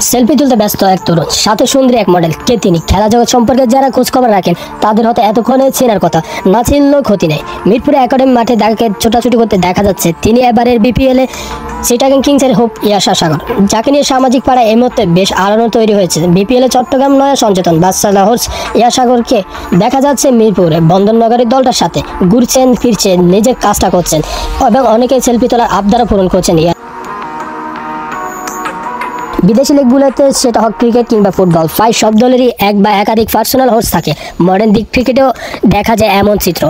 Selfie তুলতে ব্যস্ত এক তরুণ, সাথে সুন্দরী এক মডেল। কে তিনি? খেলা জগৎ সম্পর্কে যারা খোঁজখবর রাখেন তাদের হয়তো এতক্ষণে চেনার কথা, না চিনলেও ক্ষতি নেই। মিরপুরে একাডেমি মাঠে তাকে ছোটাছুটি করতে দেখা যাচ্ছে। তিনি এবারের বিপিএলে চিটাগাং কিংসের হোপ ইয়াশা সাগর, যাকে নিয়ে সামাজিক পাড়ায় এই মুহূর্তে বেশ আলোড়ন তৈরি হয়েছে। বিপিএলে চট্টগ্রাম নয়া সচেতন বাদশাহ হোর্স ইয়াসাগরকে দেখা যাচ্ছে মিরপুরে বন্দরনগরের দলটার সাথে ঘুরছেন ফিরছেন, নিজের কাজটা করছেন এবং অনেকে সেলফি তোলার আবদারও পূরণ করছেন। বিদেশি লিগগুলোতে সেটা হোক ক্রিকেট কিংবা ফুটবল, প্রায় সব দলেরই এক বা একাধিক পার্সোনাল হোর্স থাকে। মডার্ন দিক ক্রিকেটেও দেখা যায় এমন চিত্র।